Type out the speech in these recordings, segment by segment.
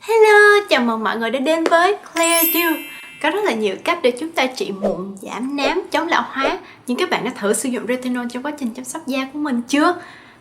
Hello, chào mừng mọi người đã đến với Claire Dew. Có rất là nhiều cách để chúng ta trị mụn, giảm nám, chống lão hóa. Nhưng các bạn đã thử sử dụng retinol trong quá trình chăm sóc da của mình chưa?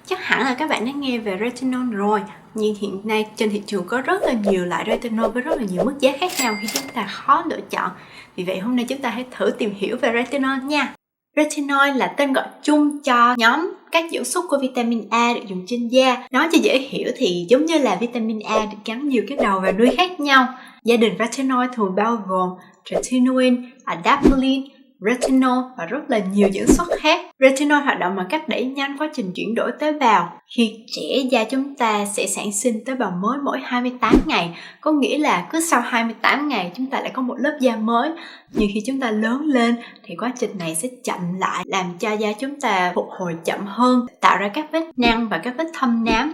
Chắc hẳn là các bạn đã nghe về retinol rồi. Nhưng hiện nay trên thị trường có rất là nhiều loại retinol với rất là nhiều mức giá khác nhau khi chúng ta khó lựa chọn. Vì vậy hôm nay chúng ta hãy thử tìm hiểu về retinol nha. Retinol là tên gọi chung cho nhóm các dưỡng chất của vitamin A được dùng trên da. Nói cho dễ hiểu thì giống như là vitamin A được gắn nhiều cái đầu và đuôi khác nhau. Gia đình retinol thường bao gồm tretinoin, adapalene, retinol và rất là nhiều dưỡng chất khác. Retinol hoạt động bằng cách đẩy nhanh quá trình chuyển đổi tế bào. Khi trẻ da chúng ta sẽ sản sinh tế bào mới mỗi 28 ngày, có nghĩa là cứ sau 28 ngày chúng ta lại có một lớp da mới. Nhưng khi chúng ta lớn lên thì quá trình này sẽ chậm lại, làm cho da chúng ta phục hồi chậm hơn, tạo ra các vết nhăn và các vết thâm nám.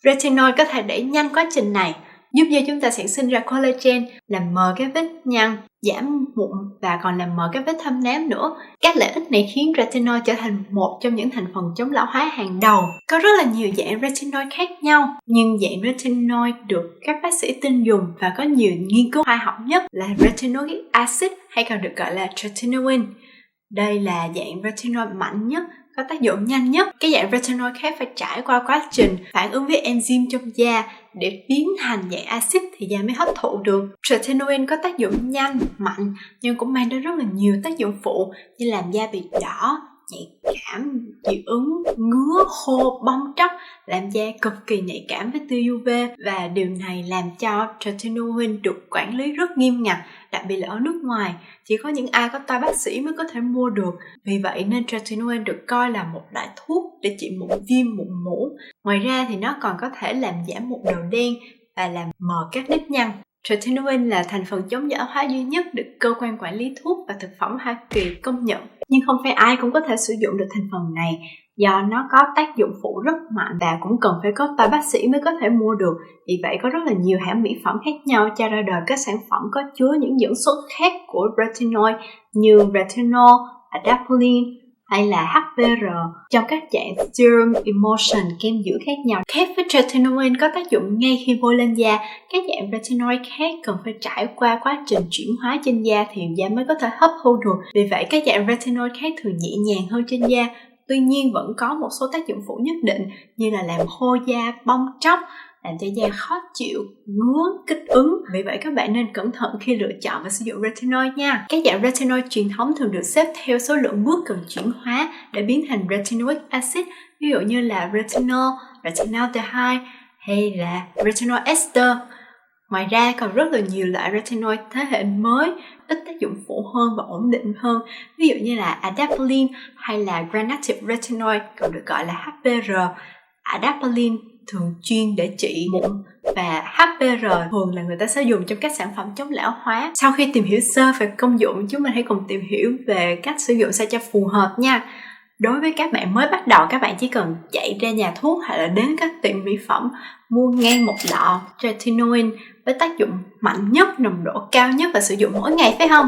Retinol có thể đẩy nhanh quá trình này, giúp da chúng ta sản sinh ra collagen, làm mờ các vết nhăn, giảm mụn và còn làm mờ các vết thâm nám nữa. Các lợi ích này khiến retinol trở thành một trong những thành phần chống lão hóa hàng đầu. Có rất là nhiều dạng retinol khác nhau, nhưng dạng retinol được các bác sĩ tin dùng và có nhiều nghiên cứu khoa học nhất là retinoic acid hay còn được gọi là tretinoin. Đây là dạng retinol mạnh nhất, có tác dụng nhanh nhất. Cái dạng retinol khác phải trải qua quá trình phản ứng với enzyme trong da để biến thành dạng axit thì da mới hấp thụ được. Tretinoin có tác dụng nhanh, mạnh nhưng cũng mang đến rất là nhiều tác dụng phụ như làm da bị đỏ, nhạy cảm, dị ứng, ngứa, khô, bong tróc, làm da cực kỳ nhạy cảm với tia UV và điều này làm cho tretinoin được quản lý rất nghiêm ngặt, đặc biệt là ở nước ngoài. Chỉ có những ai có toa bác sĩ mới có thể mua được. Vì vậy nên tretinoin được coi là một loại thuốc để trị mụn viêm, mụn mủ. Ngoài ra thì nó còn có thể làm giảm mụn đầu đen và làm mờ các nếp nhăn. Tretinoin là thành phần chống lão hóa duy nhất được cơ quan quản lý thuốc và thực phẩm Hoa Kỳ công nhận. Nhưng không phải ai cũng có thể sử dụng được thành phần này do nó có tác dụng phụ rất mạnh và cũng cần phải có toa bác sĩ mới có thể mua được. Vì vậy có rất là nhiều hãng mỹ phẩm khác nhau cho ra đời các sản phẩm có chứa những dưỡng chất khác của retinol như retinol, adapalene hay là HPR trong các dạng serum emulsion kem dưỡng khác nhau. Khác với tretinoin có tác dụng ngay khi bôi lên da, các dạng retinol khác cần phải trải qua quá trình chuyển hóa trên da thì da mới có thể hấp thu được. Vì vậy các dạng retinol khác thường nhẹ nhàng hơn trên da. Tuy nhiên vẫn có một số tác dụng phụ nhất định như là làm khô da, bong tróc, làm cho da khó chịu, ngứa, kích ứng. Vì vậy các bạn nên cẩn thận khi lựa chọn và sử dụng retinol nha. Các dạng retinol truyền thống thường được xếp theo số lượng bước cần chuyển hóa để biến thành retinoic acid, ví dụ như là retinol, retinaldehyde hay là retinol ester. Ngoài ra còn rất là nhiều loại retinol thế hệ mới, ít tác dụng phụ hơn và ổn định hơn, ví dụ như là adapalene hay là granated retinol, còn được gọi là HPR. Adapalene thường chuyên để trị mụn và HPR thường là người ta sẽ dùng trong các sản phẩm chống lão hóa. Sau khi tìm hiểu sơ về công dụng, chúng mình hãy cùng tìm hiểu về cách sử dụng sao cho phù hợp nha. Đối với các bạn mới bắt đầu, các bạn chỉ cần chạy ra nhà thuốc hoặc là đến các tiệm mỹ phẩm mua ngay một lọ tretinoin với tác dụng mạnh nhất, nồng độ cao nhất và sử dụng mỗi ngày, phải không?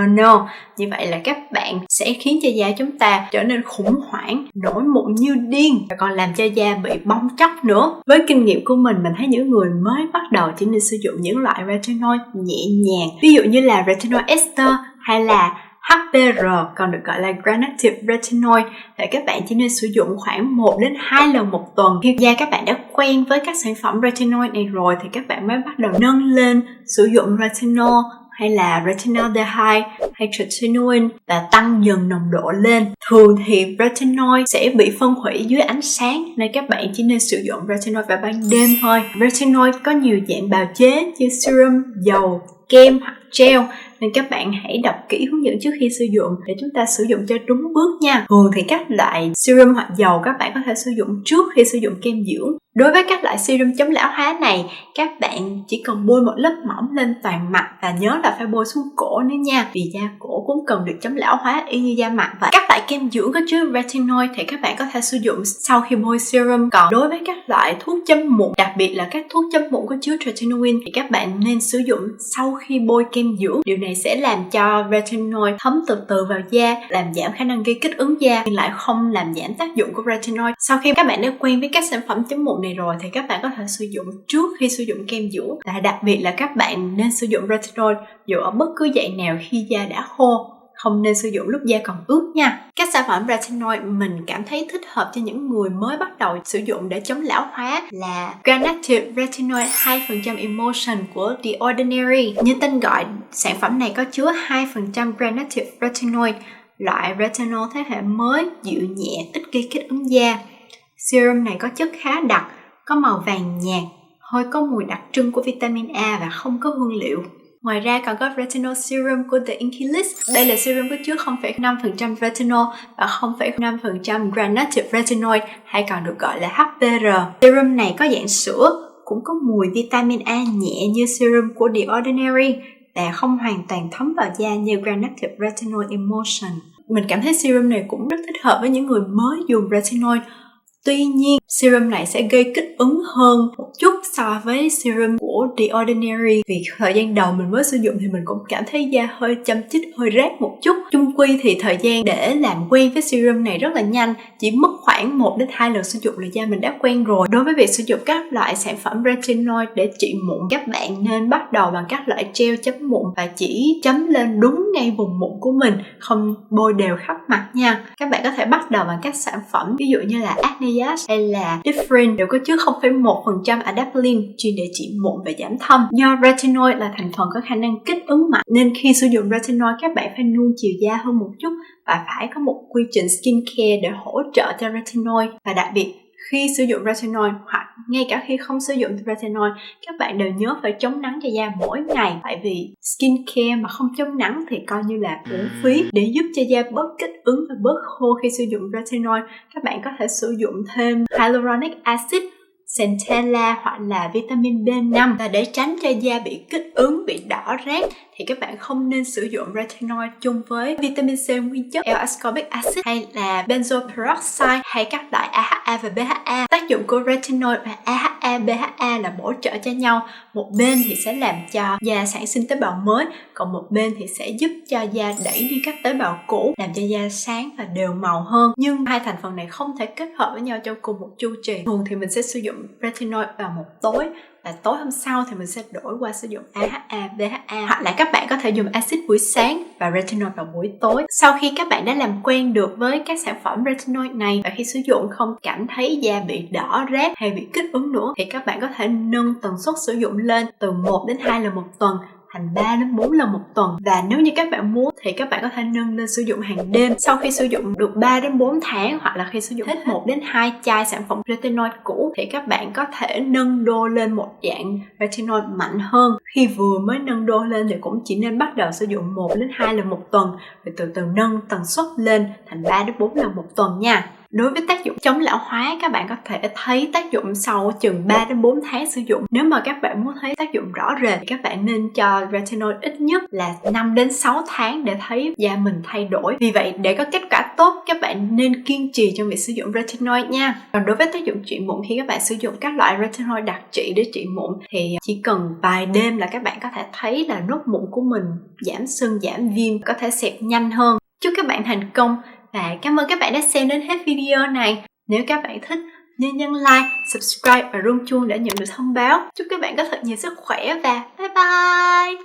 No. Như vậy là các bạn sẽ khiến cho da chúng ta trở nên khủng hoảng, nổi mụn như điên và còn làm cho da bị bong tróc nữa. Với kinh nghiệm của mình thấy những người mới bắt đầu chỉ nên sử dụng những loại retinol nhẹ nhàng, ví dụ như là retinol ester hay là HPR, còn được gọi là granated retinol, thì các bạn chỉ nên sử dụng khoảng 1 đến 2 lần một tuần. Khi da các bạn đã quen với các sản phẩm retinol này rồi thì các bạn mới bắt đầu nâng lên sử dụng retinol hay là retinaldehyde hay tretinoin và tăng dần nồng độ lên. Thường thì retinol sẽ bị phân hủy dưới ánh sáng nên các bạn chỉ nên sử dụng retinol vào ban đêm thôi. Retinol có nhiều dạng bào chế như serum, dầu, kem hoặc gel, nên các bạn hãy đọc kỹ hướng dẫn trước khi sử dụng để chúng ta sử dụng cho đúng bước nha. Thường thì các loại serum hoặc dầu các bạn có thể sử dụng trước khi sử dụng kem dưỡng. Đối với các loại serum chống lão hóa này, các bạn chỉ cần bôi một lớp mỏng lên toàn mặt và nhớ là phải bôi xuống cổ nữa nha, vì da cổ cũng cần được chống lão hóa y như da mặt. Và các loại loại kem dưỡng có chứa retinoid thì các bạn có thể sử dụng sau khi bôi serum. Còn đối với các loại thuốc chấm mụn, đặc biệt là các thuốc chấm mụn có chứa tretinoin, thì các bạn nên sử dụng sau khi bôi kem dưỡng. Điều này sẽ làm cho retinoid thấm từ từ vào da, làm giảm khả năng gây kích ứng da nhưng lại không làm giảm tác dụng của retinoid. Sau khi các bạn đã quen với các sản phẩm chấm mụn này rồi thì các bạn có thể sử dụng trước khi sử dụng kem dưỡng. Và đặc biệt là các bạn nên sử dụng retinoid dù ở bất cứ dạng nào khi da đã khô, không nên sử dụng lúc da còn ướt nha. Các sản phẩm retinoid mình cảm thấy thích hợp cho những người mới bắt đầu sử dụng để chống lão hóa là Granactive Retinoid 2% Emulsion của The Ordinary. Như tên gọi, sản phẩm này có chứa 2% Granactive Retinoid, loại retinol thế hệ mới, dịu nhẹ, ít gây kích ứng da. Serum này có chất khá đặc, có màu vàng nhạt, hơi có mùi đặc trưng của vitamin A và không có hương liệu. Ngoài ra còn có Retinol Serum của The Inkey List. Đây là serum có chứa 0,5% retinol và 0,5% Granactive Retinoid, hay còn được gọi là HPR. Serum này có dạng sữa, cũng có mùi vitamin A nhẹ như serum của The Ordinary và không hoàn toàn thấm vào da như Granactive Retinol Emulsion. Mình cảm thấy serum này cũng rất thích hợp với những người mới dùng retinoid. Tuy nhiên, serum này sẽ gây kích ứng hơn một chút so với serum của The Ordinary. Vì thời gian đầu mình mới sử dụng thì mình cũng cảm thấy da hơi châm chích, hơi rát một chút. Chung quy thì thời gian để làm quen với serum này rất là nhanh, chỉ mất khoảng 1 đến 2 lần sử dụng là da mình đã quen rồi. Đối với việc sử dụng các loại sản phẩm retinoid để trị mụn, các bạn nên bắt đầu bằng các loại gel chấm mụn và chỉ chấm lên đúng ngay vùng mụn của mình, không bôi đều khắp mặt nha. Các bạn có thể bắt đầu bằng các sản phẩm ví dụ như là Acne hay là Differin đều có chứa 0,1% adapalene chuyên để trị mụn và giảm thâm. Do retinoid là thành phần có khả năng kích ứng mạnh nên khi sử dụng retinoid các bạn phải nuông chiều da hơn một chút và phải có một quy trình skincare để hỗ trợ cho retinoid. Và đặc biệt khi sử dụng retinoid hoặc ngay cả khi không sử dụng retinoid, các bạn đều nhớ phải chống nắng cho da mỗi ngày, tại vì skincare mà không chống nắng thì coi như là uổng phí. Để giúp cho da bớt kích ứng và bớt khô khi sử dụng retinoid, các bạn có thể sử dụng thêm hyaluronic acid, centella hoặc là vitamin B5. Và để tránh cho da bị kích ứng, bị đỏ rát thì các bạn không nên sử dụng retinoid chung với vitamin C nguyên chất, L-ascorbic acid hay là benzoyl peroxide hay các loại AHA và BHA. Tác dụng của retinoid và AHA, BHA là bổ trợ cho nhau. Một bên thì sẽ làm cho da sản sinh tế bào mới, còn một bên thì sẽ giúp cho da đẩy đi các tế bào cũ, làm cho da sáng và đều màu hơn. Nhưng hai thành phần này không thể kết hợp với nhau trong cùng một chu kỳ. Thường thì mình sẽ sử dụng retinoid vào một tối và tối hôm sau thì mình sẽ đổi qua sử dụng AHA, BHA, hoặc là các bạn có thể dùng axit buổi sáng và retinoid vào buổi tối. Sau khi các bạn đã làm quen được với các sản phẩm retinoid này và khi sử dụng không cảm thấy da bị đỏ rát hay bị kích ứng nữa thì các bạn có thể nâng tần suất sử dụng lên từ 1 đến 2 lần một tuần thành 3 đến 4 lần một tuần. Và nếu như các bạn muốn thì các bạn có thể nâng lên sử dụng hàng đêm. Sau khi sử dụng được 3 đến 4 tháng hoặc là khi sử dụng hết 1 đến 2 chai sản phẩm retinoid cũ thì các bạn có thể nâng đô lên một dạng retinoid mạnh hơn. Khi vừa mới nâng đô lên thì cũng chỉ nên bắt đầu sử dụng 1 đến 2 lần một tuần, rồi từ từ nâng tần suất lên thành 3 đến 4 lần một tuần nha. Đối với tác dụng chống lão hóa, các bạn có thể thấy tác dụng sau chừng 3 đến 4 tháng sử dụng. Nếu mà các bạn muốn thấy tác dụng rõ rệt thì các bạn nên cho retinoid ít nhất là 5 đến 6 tháng để thấy da mình thay đổi. Vì vậy, để có kết quả tốt, các bạn nên kiên trì trong việc sử dụng retinoid nha. Còn đối với tác dụng trị mụn, khi các bạn sử dụng các loại retinoid đặc trị để trị mụn thì chỉ cần vài đêm là các bạn có thể thấy là nốt mụn của mình giảm sưng, giảm viêm, có thể xẹp nhanh hơn. Chúc các bạn thành công và cảm ơn các bạn đã xem đến hết video này. Nếu các bạn thích, nhớ nhấn like, subscribe và rung chuông để nhận được thông báo. Chúc các bạn có thật nhiều sức khỏe và bye bye!